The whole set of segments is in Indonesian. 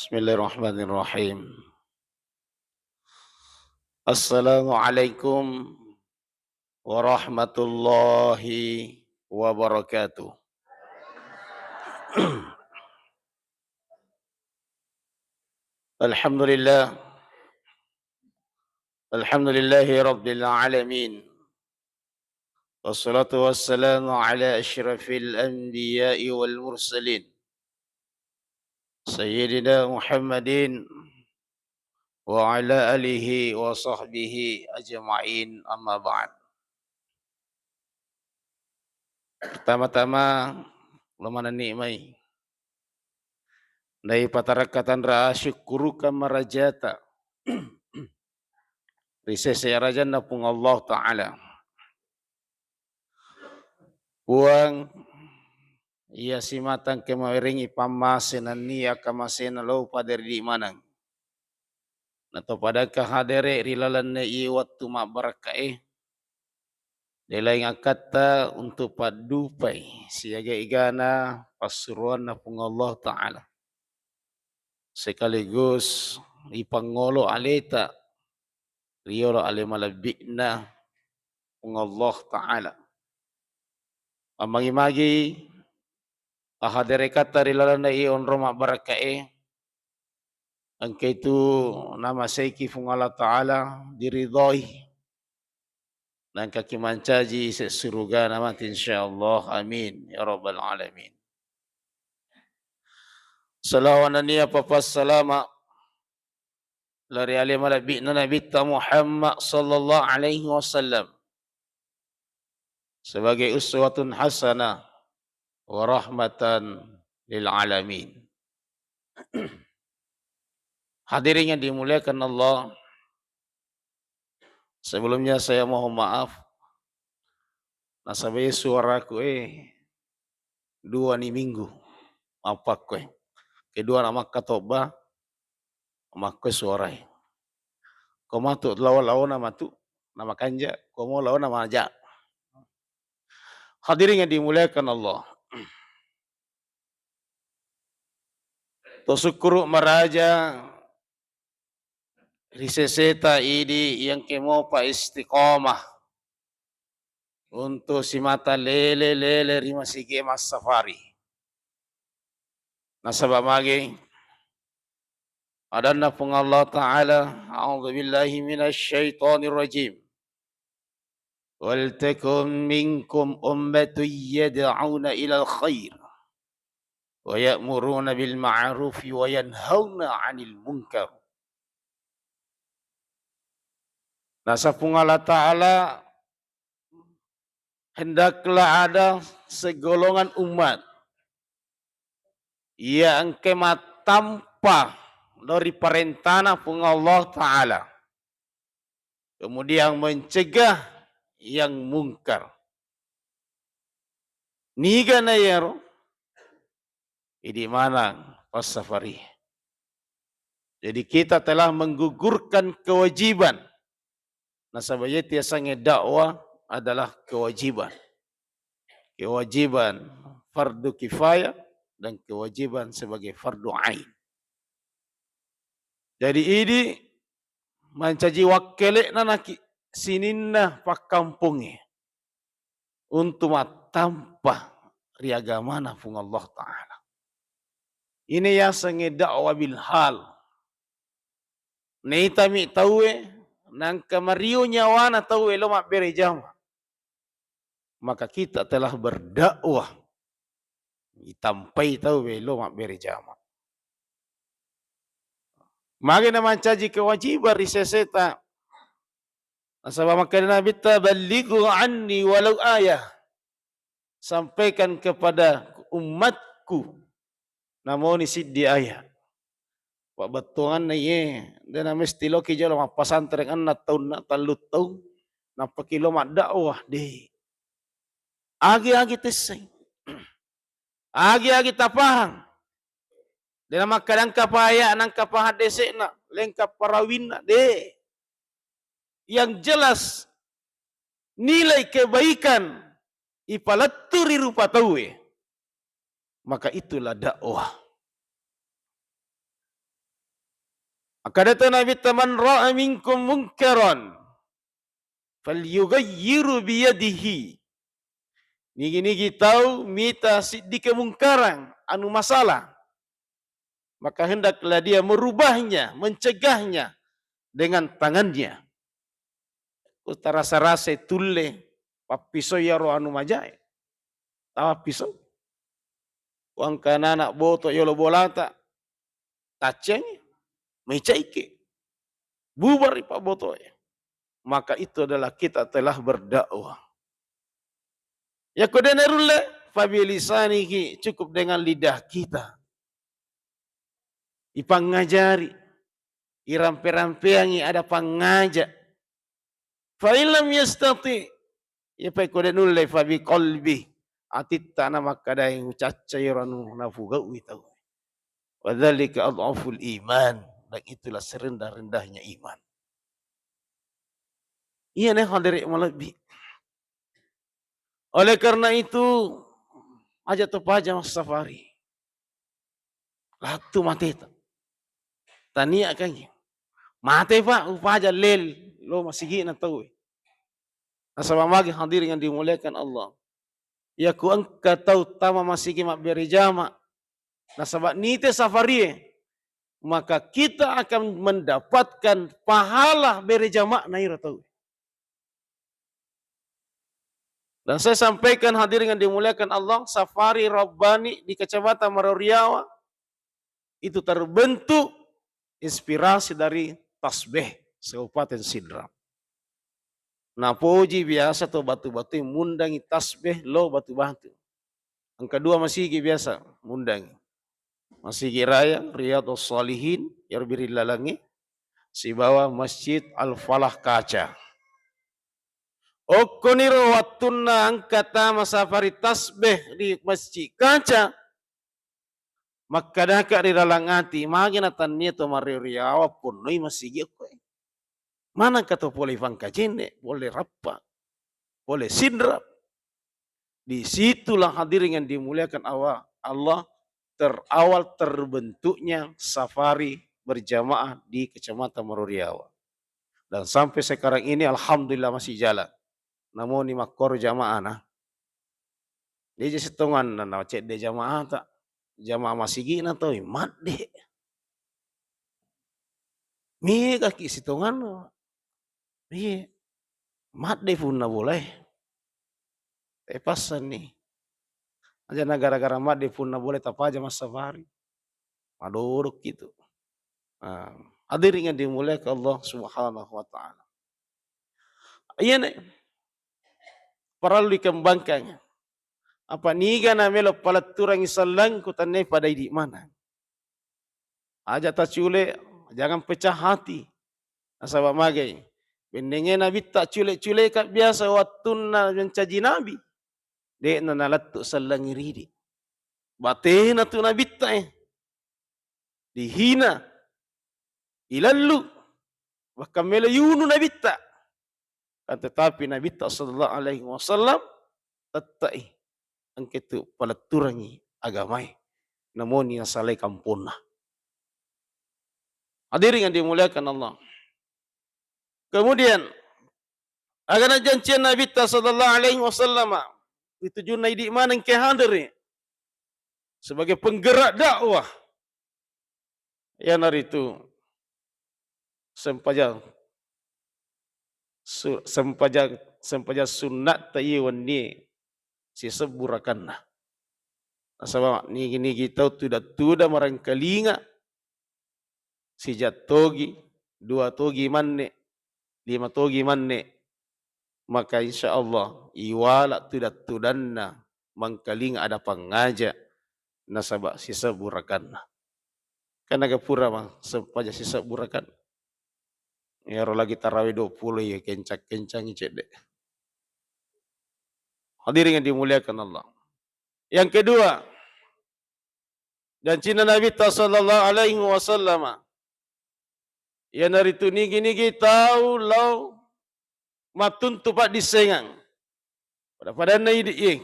Bismillahirrahmanirrahim. Assalamualaikum warahmatullahi wabarakatuh. Alhamdulillah. Alhamdulillahi rabbil alamin. Wassalatu wassalamu ala asyrafil anbiya'i wal mursalin. Sayyidina Muhammadin wa ala alihi wa sahbihi ajma'in, amma ba'd. Pertama-tama, lamana nikmai dari patarakatan ra'a syukuruka marajata risese rajan napung Allah Ta'ala puang ia simatang kemawiringi pamasenan niya kamasena lau paderi di manang nato pada kahadere rilalan na iwat tuma barakae delaing akata untuk padupai siaga igana pasuruan napung Allah Ta'ala sekaligus ipangolo aleta riolo ale malabikna pung Allah Ta'ala amagi-magi ahadere kata rilalan na ion roma barakae angka itu nama seiki fung Allah Ta'ala diridhoi dan kaki mancaji sesuruga nama insyaallah amin ya rabbal alamin. Salawan niya papas salama lari alim alabina Nabi Muhammad sallallahu alaihi wasallam sebagai uswatun hasanah wa rahmatan lil alamin. Hadirin yang dimuliakan Allah, sebelumnya saya mohon maaf nasabay suaraku dua ni minggu apa kedua nama katoba makke suarai koma tu lawa nama tu nama kanja komo lawa nama aja. Hadirin yang dimuliakan Allah, tosukuru maraja riseseta ini yang kemo pa istiqomah untuk si mata lele rima sige mas safari. Nasabah magi adanna pung Allah Ta'ala a'udzubillahi minasyaitonir rajim. Wal takum minkum ummatun yad'una ilal khair wa ya'muruna bil ma'ruf wa yanhauna 'anil munkar. Nasapung Allah Ta'ala hendaklah ada segolongan umat yang kemat tanpa dari perintah pung Allah Ta'ala kemudian mencegah yang mungkar. Niga na yero idi mana pas safari. Jadi kita telah menggugurkan kewajiban. Nasabaya tiasanya dakwah adalah kewajiban. Kewajiban fardu kifayah dan kewajiban sebagai fardu ain. Jadi ini mancaji wakele nanaki sininna pak kampungnya untuk tanpa riagamana fung Allah Ta'ala. Ini yang sange dakwah bil hal. Nei tami tahu nang kamario nyawana tahu lo mak bere jama. Maka kita telah berdakwah itampai tahu lo mak bere jama. Maka nama caji kewajiban riseseta. Asal maka Nabi taballighu anni walau ayah. Sampaikan kepada umatku namun siddi ayat. Pak batuan na dan nama stilo kijalo mapasantren anna tahun na talut tahun napa kilo mak dakwah deh. Agi tesai. Agi tapahang. Dan nama kadang kapaya nang kapah desek na lengkap parawin na deh. Yang jelas nilai kebaikan ipalaturi rupa tahu maka itulah dakwah. Maka kata Nabi, "Man ra'a minkum munkaran falyughayyiru biyadihi." Nigi-nigi tahu mita di kemungkaran anu masalah, maka hendaklah dia merubahnya, mencegahnya dengan tangannya. Utara sarase tulle papiso ya ro anu majai. Tawa pisau. Wang kana anak boto yolo bolata taceng mecaike. Bubar pak boto ya. Maka itu adalah kita telah berdakwah. Ya kudenerulle fabilisanihi, cukup dengan lidah kita. Ipangajari, irampe-rampeangi ada pangajak. Fa illam yastati, ya pa kudenulle fabi qalbi, atitta nama kadai ngucacairanu nafuga uitau. Wadzalika adhaful iman, dan itulah serendah-rendahnya iman. Iya nih hadirin lebih. Oleh karena itu, aja tu paja mas safari. Latu mati itu. Tania kayaknya. Mati pak, upaja lel. Lo masih gina tahu. Asal magi hadirin yang dimuliakan Allah. Ya ku angka tahu tama masih gina beri jama. Nasabak nite safari. Maka kita akan mendapatkan pahala beri jama naira tahu. Dan saya sampaikan hadirin yang dimuliakan Allah, safari Rabbani di Kecamatan Maroriawa itu terbentuk inspirasi dari tasbih Kabupaten Sidrap. Nah, puji biasa tuh batu-batu mundangi tasbih lo batu-batu. Yang kedua masih biasa mundangi. Masih raya Riyadhus Shalihin Yarbirillalanggi si bawah Masjid Al-Falah Kaca. Okoniro watuna angkata masafari tasbih di Masjid Kaca. Maka daka di dalam hati maginatan nito Maroriawa pun noi masih ko. Mana kata boleh Fangkajene, boleh Rappa, boleh Sidrap. Di situlah hadirin yang dimuliakan Allah terawal terbentuknya safari berjamaah di Kecamatan Maroriawa. Dan sampai sekarang ini alhamdulillah masih jalan. Namun ni makor jamaah nah. Dia jadi setongan na cek de jamaah tak. Jamaah masih gina tau mat de. Mi kaki setongan. Iya. Mat de pun na boleh. Pasan nih. Aja negara-negara mat de pun na boleh tapa aja mas safari. Maduruk gitu. Hadirin yang dimuliakan Allah Subhanahu wa taala. Iya nih. Perlu dikembangkan. Apa niga na melo palat turang isalang kutanai pada di mana. Aja tak cule, jangan pecah hati. Asal magai. Bendengnya Nabi tak cule-cule kat biasa waktu na mencaji Nabi. Dek na nalattu salang iridi. Batena tu Nabi tak dihina. Ilalu. Bahkan melo yunu Nabi tak. Tetapi Nabi tak sallallahu alaihi wasallam tatai angketu palaturangi agamai namun yang salai kampuna. Hadirin yang dimuliakan Allah. Kemudian agana janjian Nabi sallallahu alaihi wasallam dituju di mana ke hadir sebagai penggerak dakwah. Ya hari itu sempaja sunat tayiwan ni si seburakan nah. Asal ni kita tuda marangkalinga si jatogi, 2 togi manne, 5 togi manne. Maka insya Allah iwala tudanna mangkalinga ada pangaja nasabak si seburakan nah. Kan agak pura mah sempaja si seburakan. Ya lagi tarawih 20 ya kencang-kencang cedek. Hadirin yang dimuliakan Allah. Yang kedua, dan cina Nabi sallallahu alaihi wasallam yang hari itu nigi tahu lau matun tupak disengang. Pada ini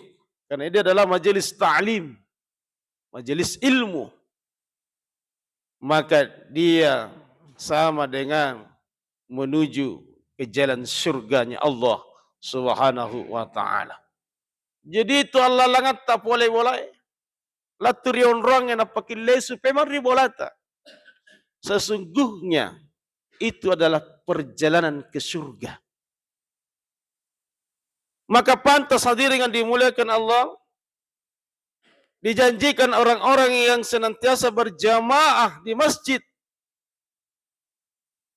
karena ini adalah majelis ta'lim, majelis ilmu. Maka dia sama dengan menuju ke jalan surganya Allah Subhanahu wa taala. Jadi itu Allah langat tak boleh-boleh. Laturion orang yang napakilay supaya ribolata. Sesungguhnya itu adalah perjalanan ke surga. Maka pantas hadirin yang dimuliakan Allah, dijanjikan orang-orang yang senantiasa berjamaah di masjid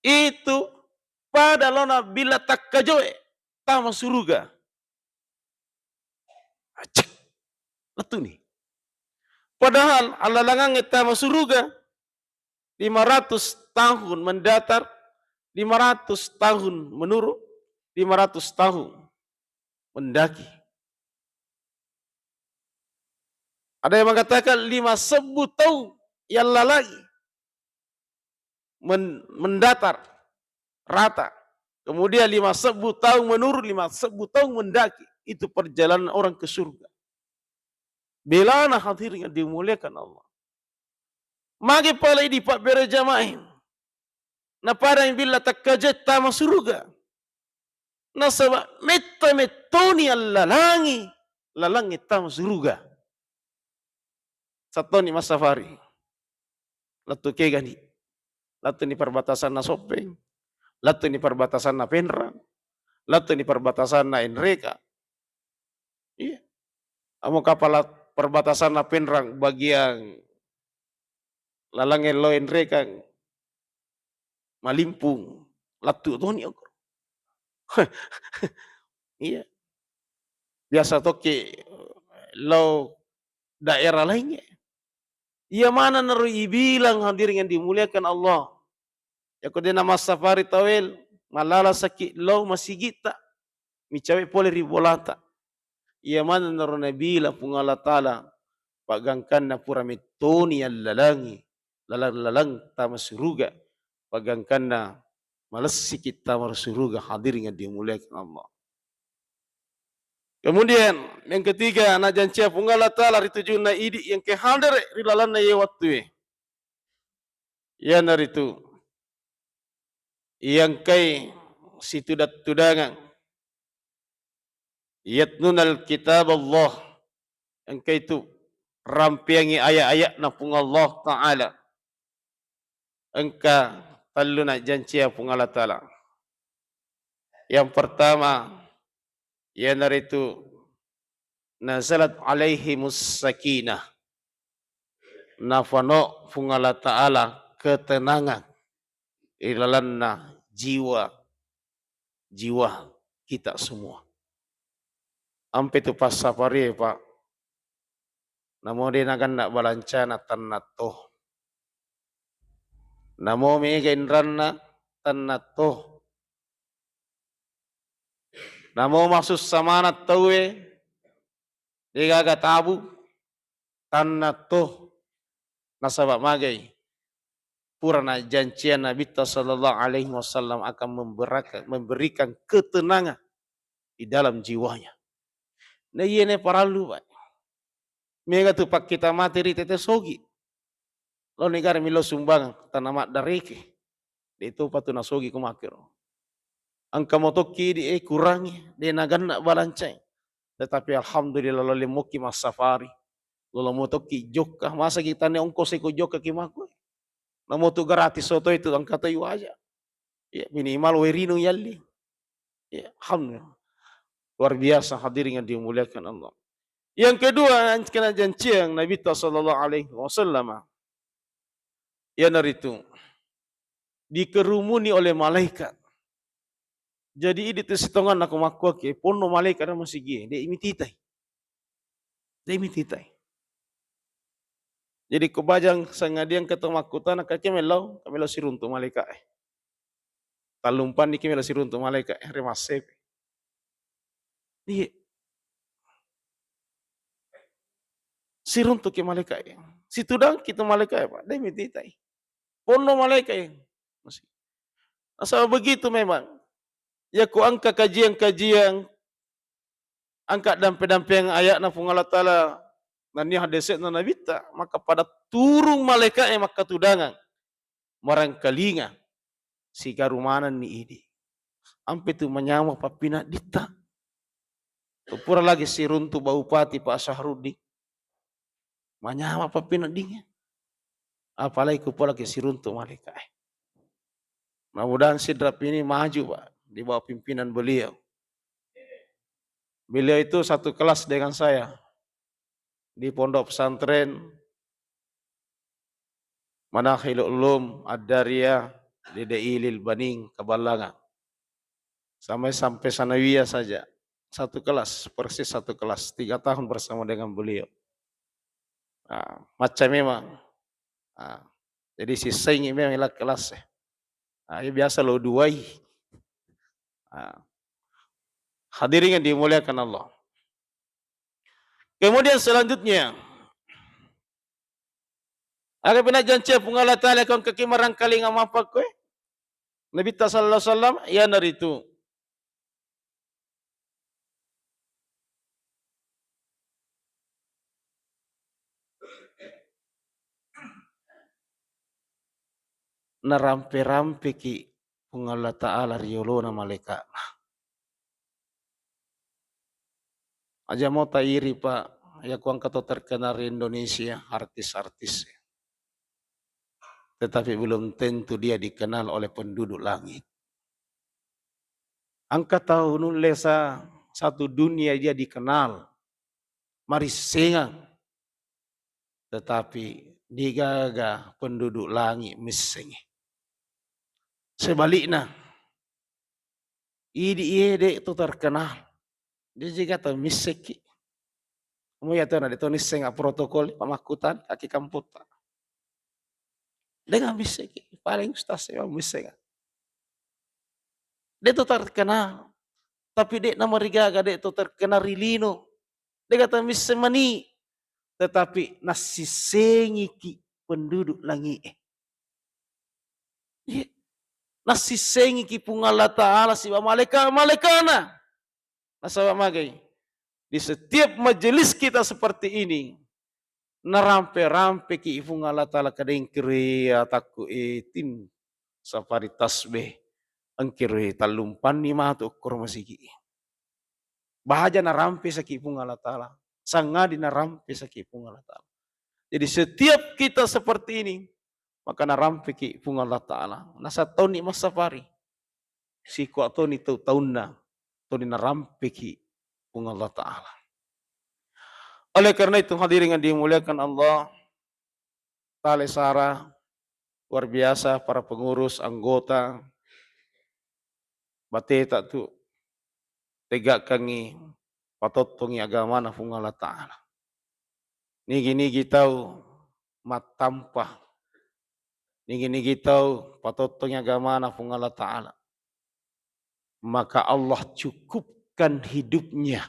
itu pada lona bila takkajoe tama suruga. Acik, letu nih. Padahal Allah langang tama suruga 500 tahun mendatar, 500 tahun menurun, 500 tahun mendaki. Ada yang mengatakan 5.000 tahun yang lagi mendatar rata. Kemudian 5.000 tahun menurun, 5.000 tahun mendaki. Itu perjalanan orang ke surga. Bila na hadirin yang dimuliakan Allah. Magi pala di pak berjamaah. Na parang bila takajat tama surga. Nasaba metta mettoni allalangi. Lalangi tama surga. Satu ni Mas Safari. Latu ke gani. Latu ni perbatasan na Sopeng. Latu ni perbatasan na Penrang. Latu ni perbatasan na Enreka. Iya. Amo kapal perbatasan na Penrang bagian lalangin lo Enreka Malimpung. Latu to ni ako. Iya. Biasa toki lo daerah lainnya. Ia mana naru ibilang hadirin yang dimuliakan Allah. Ya kau nama safari tawel malala sakit lo masigita micawe pole ribolata. Ia mana naru nabila pungala tala pagangkan na pura metoni yang lalangi lalang tama suruga pagangkan na malas sikit tama suruga hadirin yang dimuliakan Allah. Kemudian yang ketiga anak janji pungala tala rituju na idi yang kehadir rilalan na ye waktu. Ya naritu yang kai situ dat tudangan yatnunal kitab Allah yang kai itu rampiangi ayat-ayat na pung Allah Ta'ala engka perlu nak janji pung Allah Ta'ala. Yang pertama ya naritu nazalat alaihimus sakinah nafano pung Allah Ta'ala ketenangan ilalanna jiwa kita semua. Ampe tu pas safari Pak. Namo dia nagan nak balancana tannato. Namo mega indranna tannato. Namo maksud samanat tawe. Dia gak tabu tannato. Nasabak magai. Purana janjian Nabi sallallahu alaihi wasallam akan memberikan ketenangan di dalam jiwanya. Nah iya ne paralu Pak. Mega tu pak kita materi tete sogi. Lo negara milo sumbang tanamat dareke. Itu patu nasogi kumakir. Angka motoki di kurangi di nagan nak balancai. Tetapi alhamdulillah lo lemoki mas safari. Lo motoki jokah masa kita ne ongkos iko jokah kimakwe. Namo tu gratis soto itu angka tayu aja. Ya, minimal werino yalli. Ya, alhamdulillah. Luar biasa hadirin yang dimuliakan Allah. Yang kedua, kena janji yang Nabi sallallahu alaihi wasallam. Ya naritu dikerumuni oleh malaikat. Jadi ini setongan aku makwa ke pono malaikat masih gini, dia imititai. Jadi kebajang sangadiang ketemu makutan kami lo siruntu malaikat. Talumpan kami lo siruntu malaikat remasep. Dia siruntu ke malaikat. Situdang kita malaikat Pak, dia imititai. Pono malaikat masih. Asal begitu memang. Ya ku angka kajian-kajian angkat dampe-dampe ayat na pung Allah Ta'ala nani hadeset na nabita maka pada turung malaikat yang maka tudangan marang kalinga si garumanan ni idi. Ampe tu menyawa papina dita. Pura lagi si runtu Bupati Pak Sahrudin. Menyawa papina dingin. Apalagi kupula lagi si runtu malika. Mudah-mudahan si drap ini maju Pak di bawah pimpinan beliau. Beliau itu satu kelas dengan saya di pondok pesantren Manakhilul Ulum Ad-Dariyah di Dailil Baning Kabalangan. Sampai sanawiyah saja. Satu kelas, persis satu kelas. 3 tahun bersama dengan beliau. Nah, macam memang. Nah, jadi si Saing memang ilah kelas. Nah, ini biasa lo duai. Nah, hadirin yang dimuliakan Allah. Kemudian selanjutnya. Aga pinajanci pung Allah Ta'ala kung kakimarang kaling ang mapag ko Nabi ta sallallahu alaihi wasallam ya narito. Narampe-rampe ki pung Allah Ta'ala riolo na malaikat. Aja mau tairi Pak, ya kuang kato terkenal di Indonesia, artis-artis. Tetapi belum tentu dia dikenal oleh penduduk langit. Angka tahun lesa satu dunia dia dikenal. Marisengang. Tetapi digaga penduduk langit miseng. Sebaliknya, ide itu terkenal. Dia juga tahu miseki. Kamu ya tahu itu niseng protokol pemakutan kaki kamputa. Dengan miseki paling ustaz ya miseng. Dia itu terkenal. Tapi dia nama rigaga dia itu terkenal rilino. Dia kata misemani. Tetapi nasisengi ki penduduk langit. Nasisengi ki pung Allah Ta'ala si malaikat-malaikana. Nasaba magai. Di setiap majelis kita seperti ini. Narampe-rampe ki pung Allah Ta'ala kadang kiri ataku tim safari tasbih. Angkiri talumpan ni matu ukur masiki. Bahaja narampe sa ki pung Allah Ta'ala. Sangadi narampe sa ki pung Allah Ta'ala. Jadi setiap kita seperti ini. Maka narampe ki pung Allah Ta'ala. Nasa tahun ni mas safari. Si kuat tahun itu tahun na. Tahun ni narampe ki pung Allah Ta'ala. Oleh karena itu hadirin yang dimuliakan Allah. Tale Sara. Luar biasa para pengurus, anggota. Bateta tu tegak kangi patotongi agama na pung Allah Ta'ala. Nigi tahu matampa. Nigi tahu patotongi agama na pung Allah Ta'ala. Maka Allah cukupkan hidupnya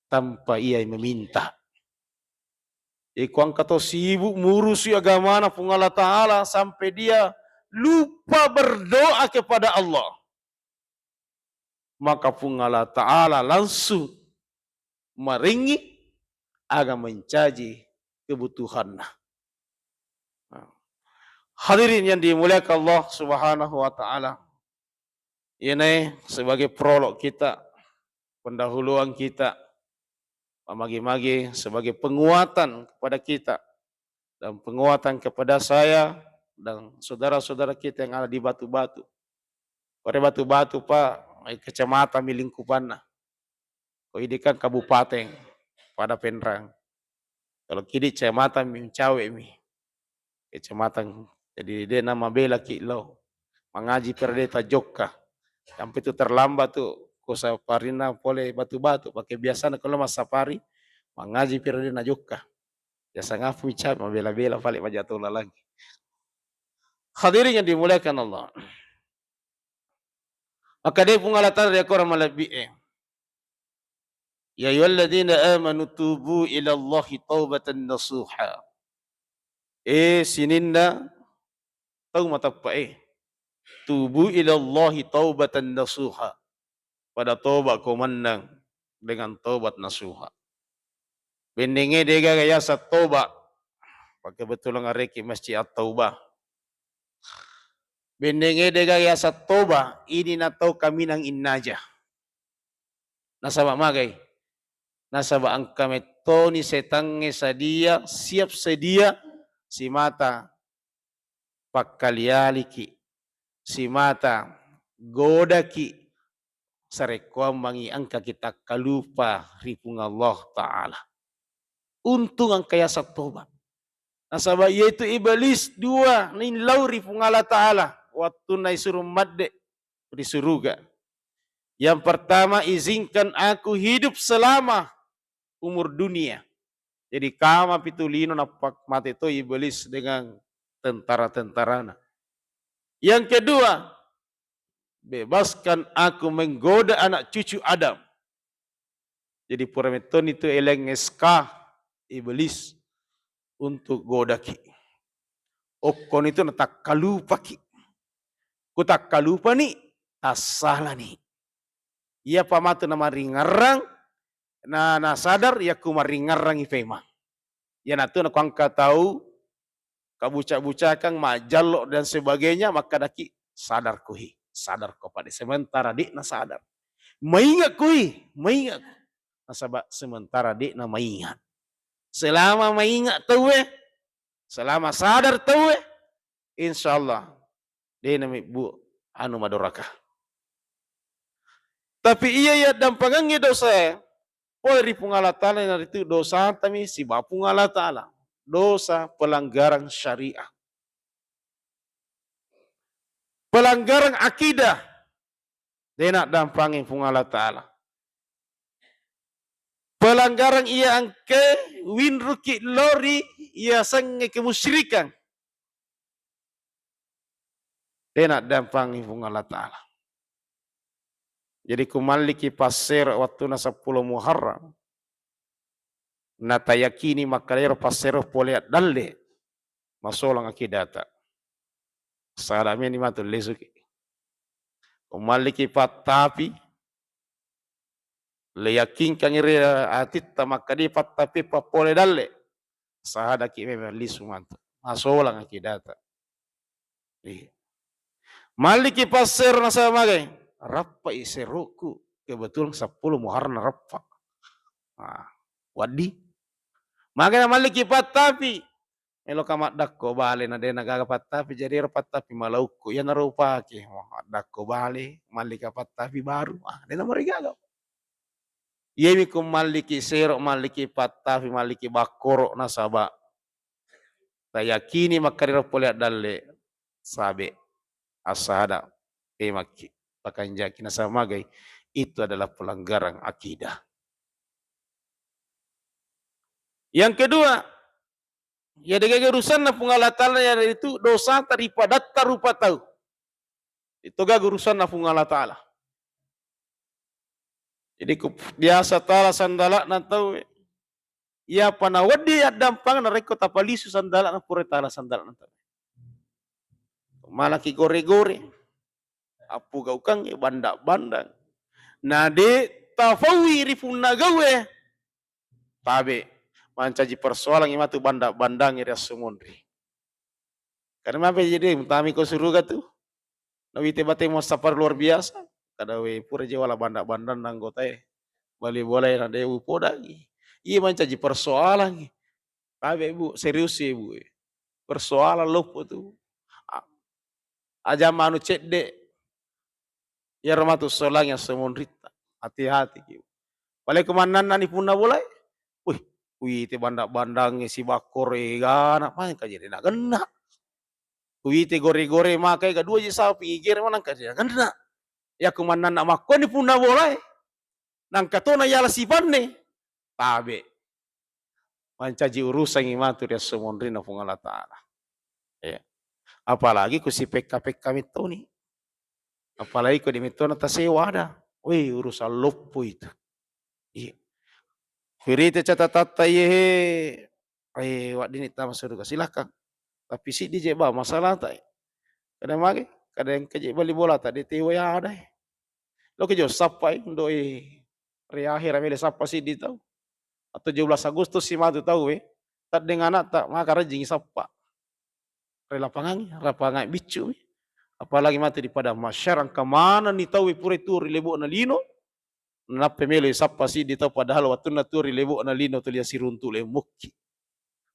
tanpa ia meminta. Ikuang kata sibuk ngurusi agama na pung Allah Ta'ala sampai dia lupa berdoa kepada Allah. Maka pun Allah Ta'ala langsung meringi agar mencaji kebutuhannya. Hadirin yang dimuliakan Allah Subhanahu wa Ta'ala. Ini sebagai prolog kita, pendahuluan kita, magi-magi sebagai penguatan kepada kita dan penguatan kepada saya dan saudara-saudara kita yang ada di Batu-Batu. Pada Batu-Batu Pak, kecamatan lingkupan. Kau ini kan kabupaten pada Penrang. Kalau kini kecamatan Cawe mi. Kecamatan jadi dia nama bela kilo. Mengaji perdeta Jokka. Sampai itu terlambat tuh. Kau saparina boleh Batu-Batu. Pakai biasa kalau mas safari. Mengaji perdeta Jokka. Biasa ngapu Cawe bela-bela balik majatola lagi. Hadirin yang dimuliakan Allah. Maka dia pun Allah Ta'ala dia korang malabi'e. Ya ayyuhalladzina amanu tubu ila Allahi taubatan nasuha. Sininda tahu matapa tubu ila Allahi taubatan nasuha. Pada taubat kau menang dengan taubat nasuha. Bendenge dia gaya sa taubat. Pakai betul ngareki masjid at-taubah. Bendenge de gaya satoba ini nato kami nang inaja. Nasaba magay. Nasaba ang kameto ni setange sadia siap sedia si mata pakkalialiki si mata godaki sarekwam mangi angka kita kalupa ripung Allah Ta'ala. Untung ang kaya satoba. Nasaba yaitu iblis dua ninlaw ripung Allah Ta'ala. Waktu na isuruh madde di surga. Yang pertama izinkan aku hidup selama umur dunia. Jadi kama pitulino napak mati itu iblis dengan tentara-tentarana. Yang kedua, bebaskan aku menggoda anak cucu Adam. Jadi purameton itu eleng eska iblis untuk godaki. Okon itu tak kalupa ki. Ku tak kalupa nih, tak salah nih. Ia pamatu nama ringarang, na sadar ya ku maringarang ifema. Ya natu nak angka tahu kabuca-bucakan majalok dan sebagainya maka daki sadar ko pada sementara dik na sadar. Maingat maingat. Nasaba sementara dik na maingat. Selama maingat tahu selama sadar tahu insyaallah dia na bu anu madoraka. Tapi iya ya dampangnya dosa. Pori pungala ta'ala yang itu dosa tami si bapung Allah Ta'ala. Dosa pelanggaran syariah. Pelanggaran akidah. Dia nak dampangin pung Allah Ta'ala. Pelanggaran ia angke winruki lori ia sange kemusyrikan. Dia nak dampangin pung Allah Ta'ala. Jadi kumaliki pasir waktu na 10 Muharram. Nata yakini makalero pasero poliat dalle. Masolang akidata. Salamnya ni matul lesuki. Kumaliki patapi. Leyakin kangire atit tamakadi patapi papole dalle. Sahada ki memang lisu mantu. Masolang akidata. Maliki pasir nasa magai. Rappa iseruku kebetulan 10 Muharram rappa. Wadi. Makanya maliki patapi. Elo kamat dakko bale na dena gaga patapi jadi patapi malauku ya narupa ki. Dakko bale malika patapi baru. Dena marigaga. Yemi kum maliki serok maliki patapi maliki bakoro nasaba. Tayakini makariro poliat dalle sabe asada emaki. Pakai jakina sama magai itu adalah pelanggaran akidah. Yang kedua, ya dengan urusan na pungalatan yang itu dosa daripada tarupa tahu. Itu gak urusan na pungalat Ta'ala. Jadi biasa Ta'ala sandala na tahu. Ya panawadi at dampang na reko tapalisu sandala na pure Ta'ala sandala na tahu. Malaki gore-gore. Apu gau kang bandak-bandang. Nade tafawi rifun nagawe. Tabe. Mancaji persoalan ima tu bandak-bandang ira sumundri. Karena apa jadi mutami ko suruga tu. Nawi tebate mo sapar luar biasa. Kada we pura jewala bandak-bandang nanggota bali boleh na dewu podagi. Iya mancaji persoalan. Tabe bu serius ya bu. Persoalan lupa tu. Aja manu cedde. Ya rahmatu solang yang semundrita. Hati-hati. Balik kemanan nani pun na boleh. Wih, te bandak-bandang si bakor gana apa yang kajari nak kena. Wih, te gore-gore makai kedua je sapi igir mana kajari kena. Ya kemanan nak makon ni pun na boleh. Nang katona yala si panne. Tabe. Mancaji urusan imatu dia semundrina pun Allah Ta'ala. Ya. Apalagi ku si PK mitoni. Apalagi ku di mitona tasewa ada. Wih, urusan lopo itu. Iya. Firite catatata ye. Wadini tama suruga silakan. Tapi si di jeba masalah tak. Kadang mage, kadang keje bali bola tak di tewa ya ada. Lo kejo sapa doi reakhir amele sapa si di tahu. Atau 17 Agustus si matu tahu tak dengan anak tak maka rajing sapa. Lapangan bicu. Apalagi mati di padang masyarang kemana ni tahu pura turi lebo na lino. Nape melo sappa si di tahu padahal waktu na turi lebo na lino tu lihat si runtu le mukki.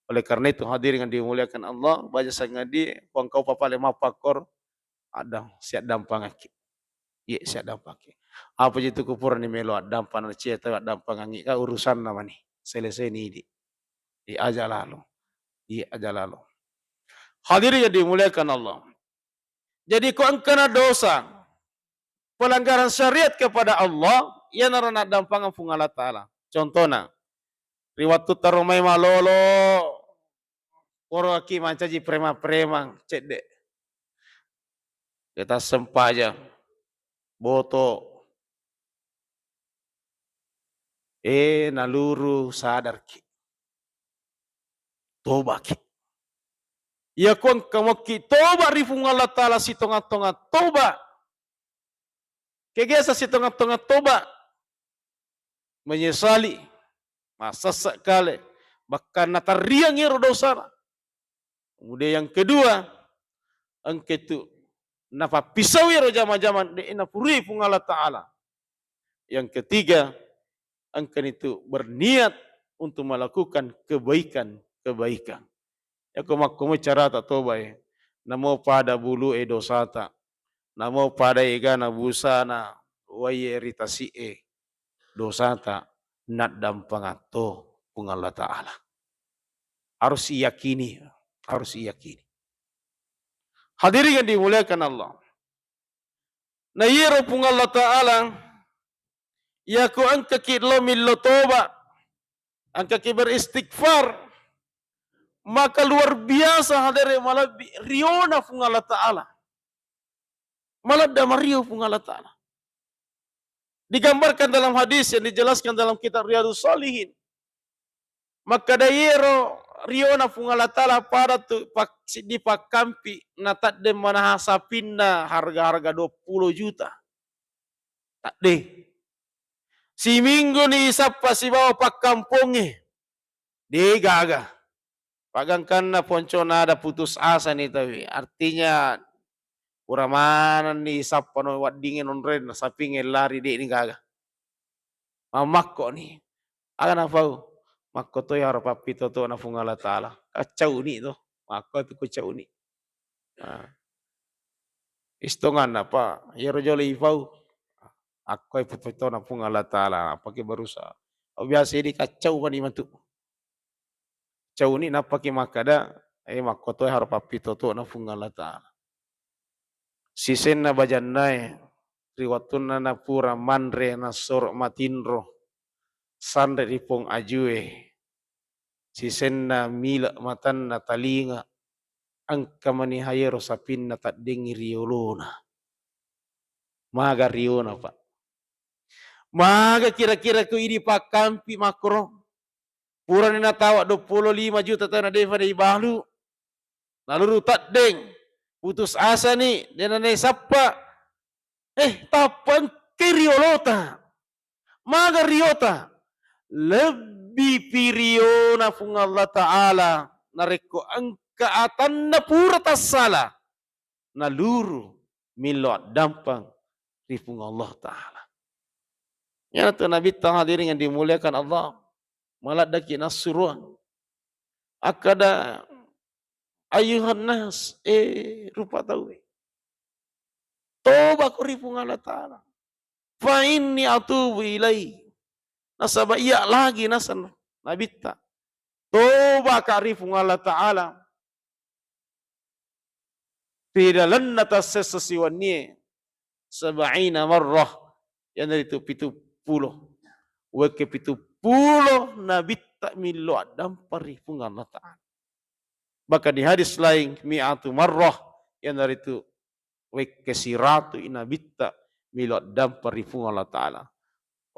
Oleh karena itu hadirin yang dimuliakan Allah, baca sangadi kau papa le mapakor ada siap dampang aki. Iya siap dampang aki. Apa itu kupuran ni melo dampang na cia tahu dampang angi ka urusan nama ni. Selesai ni di. Iya aja lalu. Iya aja lalu. Hadirin yang dimuliakan Allah. Jadi kau angkana dosa pelanggaran syariat kepada Allah, ia narana dampangan fung Allah Ta'ala. Contohnya, riwatu tarumai malolo, koro aki mancaji prema-prema, cek dek. Kita sempaja, boto, naluru sadar ki. Toba ki. Ya kuang kamoki toba rifung Allah Ta'ala si tonga-tonga toba. Kegesa si tonga-tonga toba. Menyesali. Masa sekali. Bahkan natariang iro dosa. Kemudian yang kedua. Angke itu. Napa pisau iro jama-jama. Ina puri fung Allah Ta'ala. Yang ketiga. Angke itu berniat. Untuk melakukan kebaikan. Ya kumakumu cara tak toba ya. Namo pada bulu dosata. Namo pada egana busana. Waye ritasi dosata. Nak dampangato pung Allah Ta'ala. Harus iyakini. Harus iyakini. Hadirin yang dimuliakan Allah. Na yero pung Allah Ta'ala. Yaku angka kitlo millo toba. Angka ki beristighfar. Maka luar biasa hadirin malah riona fung Allah Ta'ala. Malah damario fung Allah Ta'ala. Digambarkan dalam hadis yang dijelaskan dalam kitab Riyadhus Shalihin. Maka dayero riona fung Allah Ta'ala pada tu di pakampi na tak de manahasapinna harga-harga 20 juta. Tak de. Si minggu ni isapa si bawa pakampungi. Di gaga. Pagangkan na ponco na ada putus asa ni tawi. Artinya uramanan ni isapa no wat dingin on ren sa pingin lari di ni gaga. Mamakko ni. Aga na fau. Makko to ya rapapito to na fung Allah Ta'ala. Kacau ni to. Makko tu kacau ni. Istongan apa? Yero jole ifau. Aku ipupito na fung Allah Ta'ala. Pakai berusaha. Biasa ini kacau kan imantu. Kacau ni napaki makada. Makko to ya rapapito to na fung Allah Ta'ala. Sisen na bajanay. Riwatun na pura manre na sor matinro. Sandre ripong ajue. Sisen na mila matan na talinga. Angka manihayero sapin na tadingi riolona. Maga riona pak. Maga kira-kira ko ini pakampi makro. Pura ni natawa 25 juta tayo na deva na ibalu. Naluru tading. Putus asa ni. Dinanay sapa. Tapan kiriolota. Maga riota. Lebih piriona fung Allah Ta'ala. Nareko angkaatan na pura tasala. Naluru milot dampang rifung Allah Ta'ala. Ya tu Nabi hadirin yang dimuliakan Allah. Maladaki nasuruan. Akada ayuhan nas. Rupa tahu. Toba ko rifung Allah Ta'ala. Fa inni atubu ilai. Nasaba iya lagi nasan nabita. Toba karifung Allah Ta'ala. Pidalan atas sesesiwan ni. Sab'ina marrah. Yang dari itu 70. Wake 70 nabita milo adam parifung Allah Ta'ala. Bahkan di hadis lain. Mi'atu marrah. Yang dari itu. Wake 100 nabita milo adam parifung Allah Ta'ala.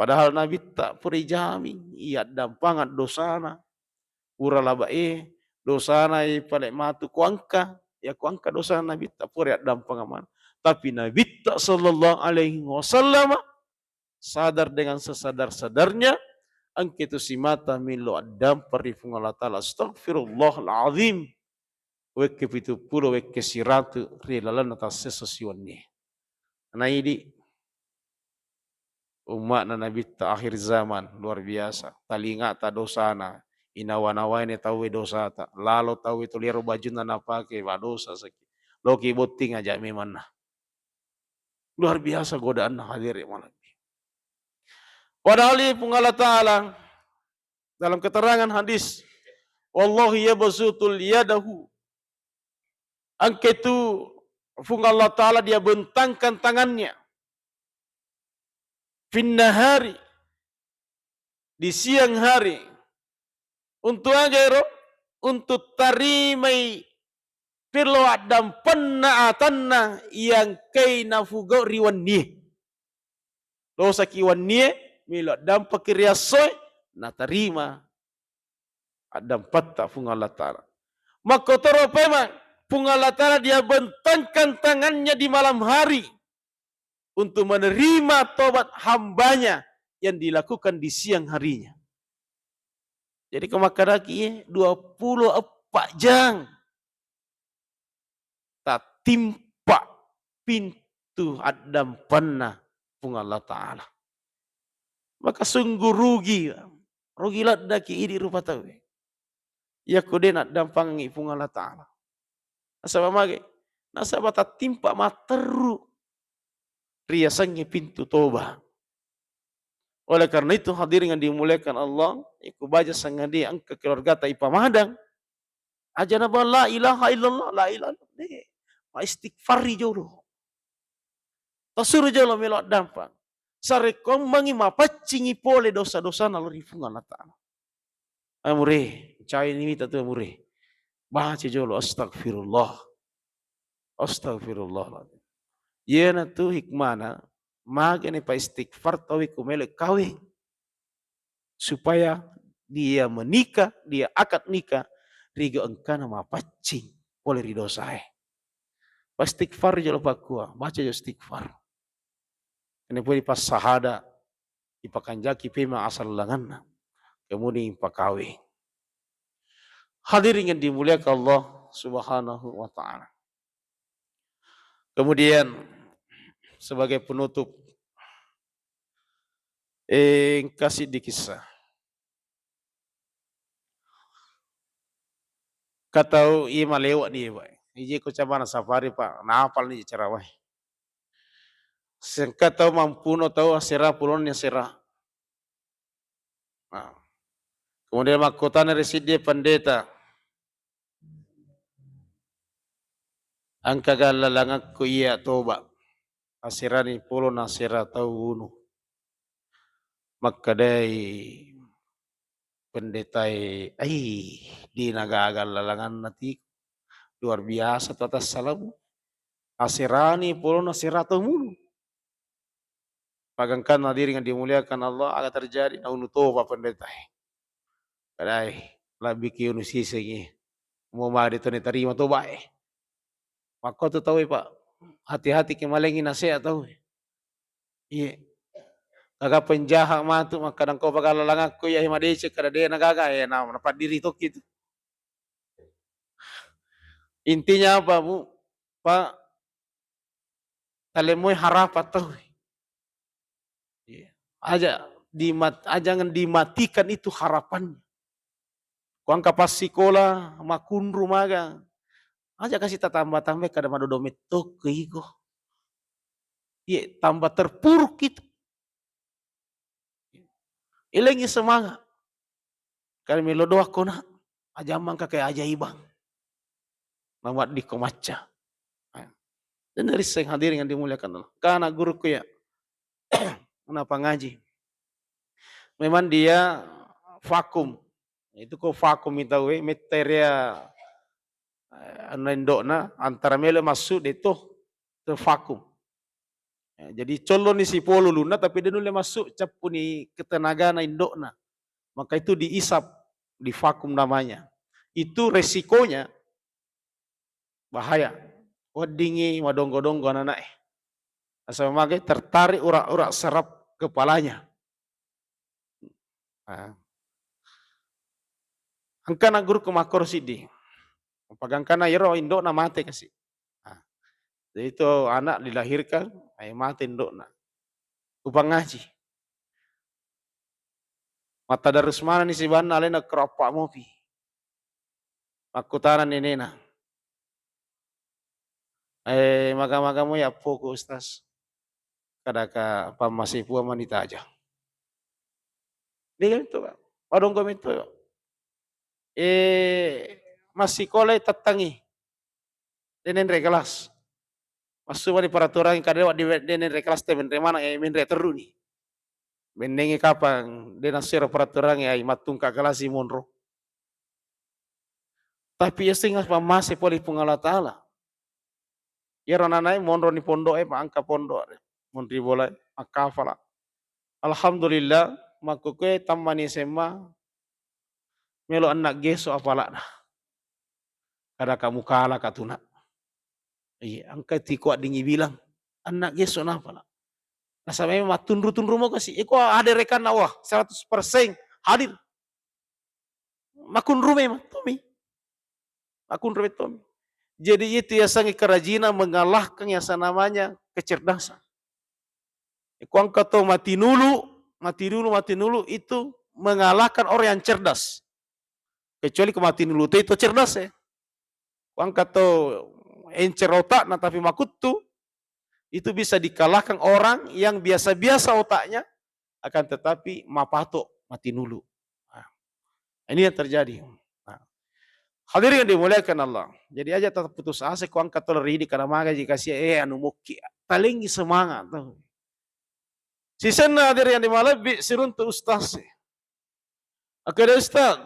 Padahal Nabi tak peri jamin. Ia dampangan dosana. Pura laba dosana palek matu kuangka. Ya kuangka dosana Nabi tak peri dampangan man. Tapi Nabi tak sallallahu alaihi wasallam. Sadar dengan sesadar-sadarnya. Angkitu si mata milu adam perifung Allah Ta'ala. Astaghfirullahaladzim. weke pitu pulo weke siratu rilalan atas sesosiwannya. Nah ini umat Nabi akhir zaman luar biasa. Talinga ta dosana, inawa-nawa ini tahu dosa ta. Lalu tahu itu liru baju na napake dosa sakit. Loki boting aja memang. Luar biasa godaan hadir malam. Padahal Allah Ta'ala dalam keterangan hadis, wallahi yabsutul yadahu. Angketu fung Allah Ta'ala dia bentangkan tangannya. Finnahari. Di siang hari. Untuk agero. Untuk tarimai. Pirlo adam penaatanna yang kaina fugo riwanni. Dosa kiwanni. Milo adam pakiriasoy. Na tarima. Adam patta fung Allah Ta'ala. Maka teropema. Fung Allah Ta'ala dia bentangkan tangannya di malam hari. Untuk menerima tobat hambanya yang dilakukan di siang harinya. Jadi kemakaraki 24 jam. Tak timpa pintu adam panah pung Allah Ta'ala. Maka sungguh rugi. Rugi lah daki ini rupa tahu. Ya kudena dampangi pung Allah Ta'ala. Nasabah mage. Nasabah tak timpa materu. Riasannya pintu toba. Oleh karena itu hadirin yang dimuliakan Allah, iku baca sangadi angka keluarga ta ipamadang. Aja naba la ilaha illallah, la ilaha illallah. Ma istighfari jolo. Tasuru jolo melok dampak. Sare kombangi ma paccingi pole dosa-dosa naluri fungan Allah Ta'ala. Amure, cai ini minta tu amure. Baca jolo astagfirullah. Astagfirullah. Yena tu hikmana magane pa istighfar tawi kumele kawin supaya dia menikah, dia akad nikah rigo engkana mapaccing oleh ridho sae. Pa istighfar jalo pakua, baca jo istighfar. Ini pun pas sahada ipakanjaki pema asal langanna. Kemudian ipakawe. Hadirin yang dimuliakan Allah Subhanahu wa taala. Kemudian sebagai penutup kasih di kisah. Katau iya malewat dia pak. Ije ko cabana safari pak. Napal nih cara wah. Sengka tahu mampu no tahu asera pulon yang serah. Nah. Kemudian mahkota residi pendeta. Angka galalangak ko iya toba. Asera ni pulon asera tahu unu. Makadai pendeta di nagagal lalangan nanti luar biasa tu atas salam aserani pulon aserato mulu pagangkan hadirin yang dimuliakan Allah akan terjadi naunu toba pendeta kadai labi kiunu sisegi mau mari tu terima toba maka tu tahu pak hati-hati kemalengi nasihat tahu iya agak penjahat matu kadang kau bakal lalang aku ya himadece kada dia nagaga ya nama dapat diri tok gitu. Intinya apa bu? Pak talemoi harapan tahu. Aja jangan dimatikan itu harapannya. Kuang kapas sekolah makun rumaga. Aja kasih tambah-tambah kada madodomet tok keigo. Iya tambah terpuruk gitu. Ilengi semangat. Kali melodoh aku nak. Aja mangka kayak ajaibang. Namat di komaca. Dan dari saya hadirin yang dimuliakan Allah. Karena guruku ya. Kenapa ngaji. Memang dia vakum. Itu kok vakum itu materia anendokna antara mele masuk itu vakum. Jadi colon ni si polo luna tapi dia nule masuk capu ni ketenaga na indokna. Maka itu diisap, di vakum namanya. Itu resikonya bahaya. Wadingi madonggo-donggo anak asal magai tertarik urak-urak serap kepalanya. Angkana guru kemakor sidi. Pagangkan iro indok na mati kasi. Ah, jadi itu anak dilahirkan, ay mati indok na. Upang ngaji. Mata darus mana ni si bana alena keropak mopi. Makutanan ini na. Maga-maga mo ya po ko ustaz. Kadaka pamasipu manita aja. Di ganito ba? Parang gamito. Masih kolay tatangi. Denen kelas. Masuk di peraturan kadewa di denen kelas te benre mana menre teru ni. Bendengi kapang dena sira peraturan ya matung ka kelas monro. Tapi ya singas masih poli pungala taala. Ya ronanai monro ni pondok angka pondok. Monri bola akafala. Alhamdulillah makuke tamani sema melo anak geso apala dah. Kada kamu kalah katuna. Iya, angka ti kuat dingi bilang anak geso na apala. Nah sampai matun-tun rumah kasih. Iko ada rekan awah 100% hadir. Makun rumah Tommy. Makun rumah Tommy. Jadi itu ya sangi kerajinan mengalahkan yang namanya kecerdasan. Iko angka to mati nulu itu mengalahkan orang yang cerdas. Kecuali kemati nulu itu cerdas ya. Iko angka to encer otak nah tapi makutu itu bisa dikalahkan orang yang biasa-biasa otaknya akan tetapi mapato mati nulu. Nah, ini yang terjadi. Nah, hadirin yang dimuliakan Allah. Jadi aja tetap putus asa ku angkat toleri di karena maga jika si anu muki talingi semangat tuh. Sisen hadirin yang dimalabi sirun tu ustaz. Akada ustaz,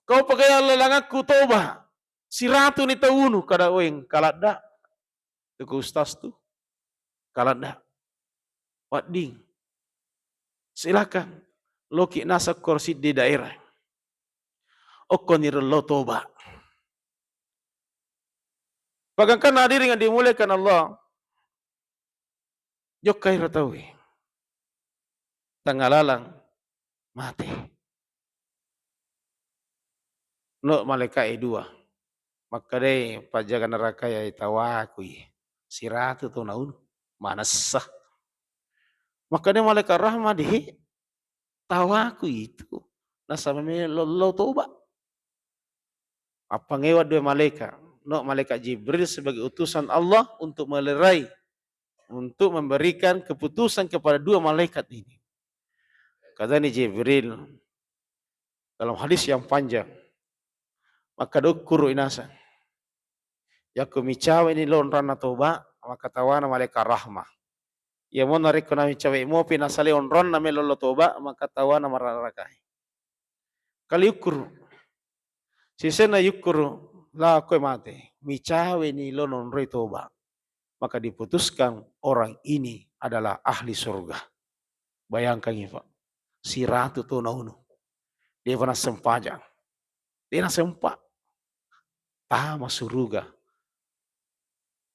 kau pakai lalangaku toba. Si ratu ni taunu kada oeng kalada. Tuku ustaz tu. Kalada. Wading. Silakan. Loki nasa kursi di daerah. Okonirullah toba. Bagangkan hadirin yang dimuliakan Allah. Jokai ratawi. Tangalalang mati. No malaikat dua. Maka deh pajagan neraka ya itawakui. Si ratu tu naun. Mana sah. Maka deh malaikat rahmat deh. Tawaku itu. Nasama lo toba. Apa ngewat dua malaikat. No malaikat Jibril sebagai utusan Allah untuk melerai. Untuk memberikan keputusan kepada dua malaikat ini. Kata ni Jibril. Dalam hadis yang panjang. Maka dokuru inasa. Yaku micawa ini lon rana toba. Maka tawana malaikat rahmah. Ya mo narik ko na micawa mo pinasali on ron na melolo toba. Maka tawana mararakai. Kali ukuru. Sisena yukuru. La ko'y mati. Micawa ini lon on roi toba. Maka diputuskan orang ini adalah ahli surga. Bayangkan ya Pak. Si ratu tu naunu. Dia pernah sempajang. Dia na sempat. Tama suruga.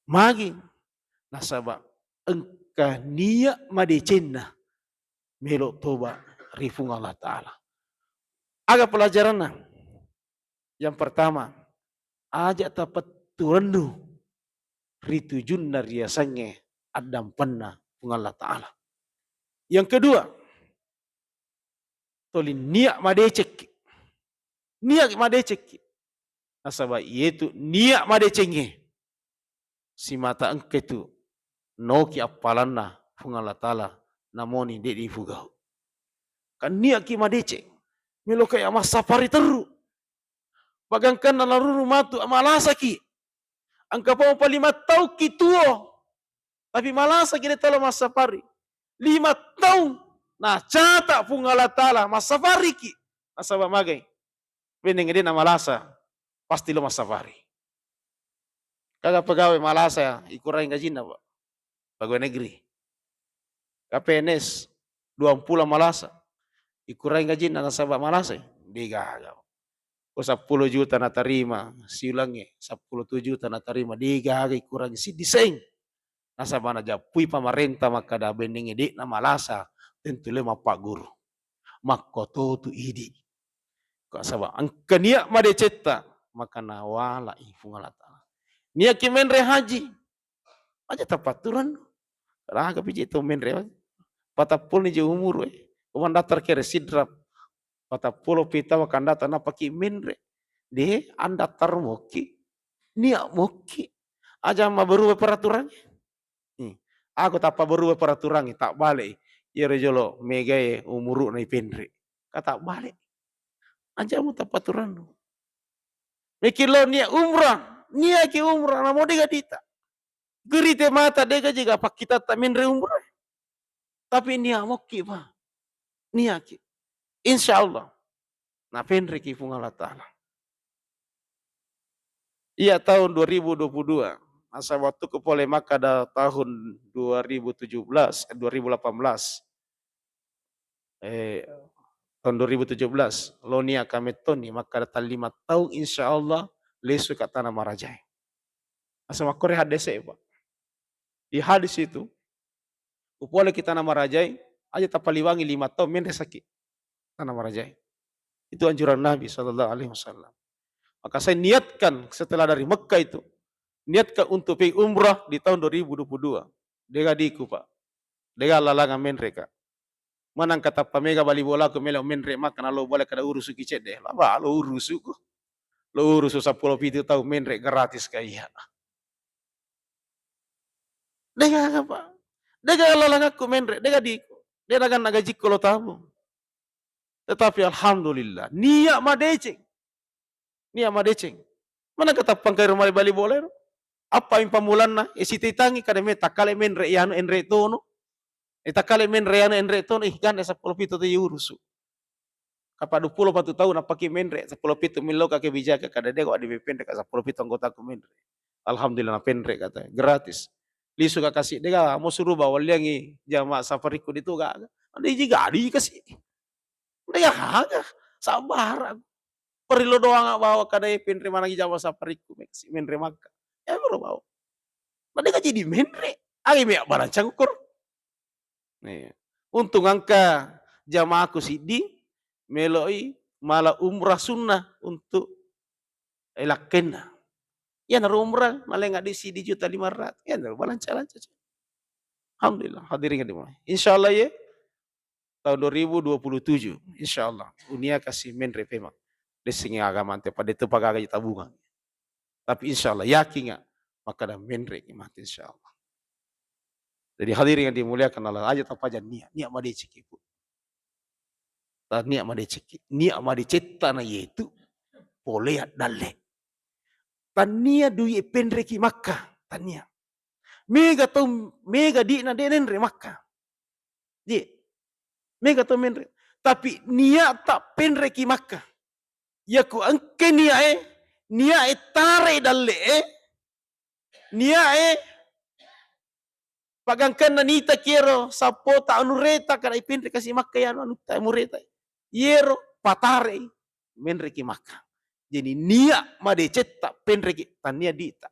Magi. Nasaba. Engkah niya madecena. Melo toba. Rifung Allah Ta'ala. Aga pelajaran na. Yang pertama. Ajak tapat turendu. Ritujun na riasannya. Adam penna. Pung Allah Ta'ala. Yang kedua. Tolin niya madecek. Niya madecek. Nasaba yaitu niya madecengnya. Si mata engke tu noki apalanna pung Allah Ta'ala namoni dedi fugau. Kan niya ki madeceng. Melo kaya mas safari teru. Bagangkan na laruru matu malasa ki. Angka pa 5 tahun ki tuo. Tapi malasa ki talo mas safari. 5 tahun. Nah cata pung Allah Ta'ala mas safari ki. Nasaba magay. Bening din na malasa. Pasti lo mas safari. Kagak pegawai malasa ikurai gaji na Pak. Pegawai negeri. KPNS 20 malasa. Ikurai gaji na nasabak malasa. Digagaw. Ko 10 juta na tarima. Silangnya 10 juta na tarima. Digagaw ikurai si diseng. Nasabak na japui pamarenta maka da bening edi na malasa. Tentu le mapak guru. Makoto tu idi. Ko sabak angkania madeceta. maka nawala ifungala ta'ala. Nia ki menre haji. Aja tapaturan. Raga piji itu menre. Patapul ni je umur we. Kuman datar kere sidrap. Patapul pita wakan data na paki menre. De anda tarmoki. Nia moki. Aja ma berubah peraturan. Aku tak berubah peraturan tak balik. Ya rejolo megaye umuru na ipendre. Kata balik. Aja mu tak peraturan. Mikir lo nia umrah. Nia ki umrah na mau dega dita. Gerite mata dega juga pak kita tak menre umrah. Tapi nia moki pa. Nia ki. Insya Allah. Na pendre ki fungala ta'ala. Iya tahun 2022. Masa waktu ke Pole Makkah ada tahun 2017, 2018. Tahun 2017. Lonia kametoni maka datang 5 tahun insya Allah lesu kat tanah marajai. Asa makore hadese Pak. Di hadis itu, upole kita tanah marajai, aja tapaliwangi 5 tahun men sakit tanah marajai. Itu anjuran Nabi SAW. Maka saya niatkan setelah dari Mekah itu, niatkan untuk pergi umrah di tahun 2022. Dega diku Pak. Dega lalangan menre Kak. Manang kata pamega bali bola ko melo menre makan lo boleh kada urus kicet deh. Lah lo urus ku. Lo urus 10 pitu tahu menre gratis kaya. Dega apa? Dega lalangan ku menre, dega diku. Dia nagan nagaji ko lo tahu. Tetapi alhamdulillah, niat madeceng. Niat madeceng. Mana kata pangkai rumah bali bola? Apa yang pamulan na? Siti tangi kada me takale menre yano enre tono. Takale menre yano enre tono ihkan 10 pitu tu urusu. Kapag 20 tahun na paki menre 10 pitu milo kake bijaka kada dego adi pendek 10 pitu anggota ku menre. Alhamdulillah na penre kata gratis. Lisu ka kasih dega mau suruh bawa liangi jama safariku ditu ga. Andi juga adi kasih. Dega haga sabar. Perilo doang bawa kada penre managi jama safariku meksi menre maka. Ya baru bawa. Dega jadi menre. Agi me barancang ukur. Nih. Untung angka jamaahku sidi meloi malah umrah sunnah untuk elakena. Ya naruh umrah malah nggak di juta 500. Ya naruh lancar-lancar. Alhamdulillah hadirin di mana. Insyaallah ya tahun 2027 insyaallah dunia kasih menre pema. Desingi agama ante pada itu pagagai tabungan. Tapi insyaallah yakin nggak maka dah menre mati insyaallah. Jadi hadirin yang dimuliakan Allah aja apa aja niat made cikipu. Niat made ciki, niat made cetta na yaitu boleh dalle. Tania dui penre ki Makkah, tania. Mega di na denen re Makkah. Di. Mega to menre. Tapi niat tak penre ki Makkah. Ya ku angke niat tare dalle niat pagangkan na nita kero sapo ta anureta kada penre kasi Makkah ya anu ta mureta. Yero patare menre ki Makkah. Jadi niat made cetak penre ki tania dita.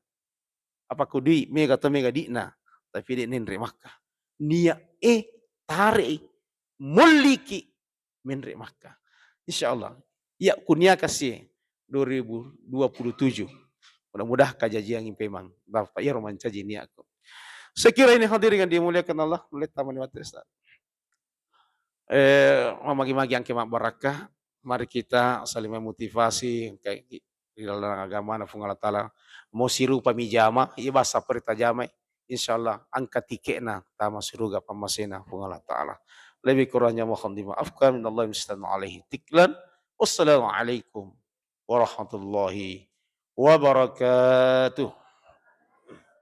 Apa kudui mega to mega dina tapi dia nenre Makkah. Niat tare muliki menre Makkah. Insyaallah. Ya kunia kasih 2027. Mudah-mudahan kajajian yang memang Bapak ya roman caji ni aku. Sekira ini hadirin yang dimuliakan Allah, melihat taman Ustaz. Magi-magi yang kemak barakah, mari kita saling memotivasi kayak di dalam agama na fungala taala. Mau siru pamijama, iya bahasa perita jamai. Insyaallah angkat tiketna tama suruga pamasena fungala taala. Lebih kurangnya mohon dimaafkan minallah musta'an alaihi tiklan. Wassalamualaikum warahmatullahi wabarakatuh.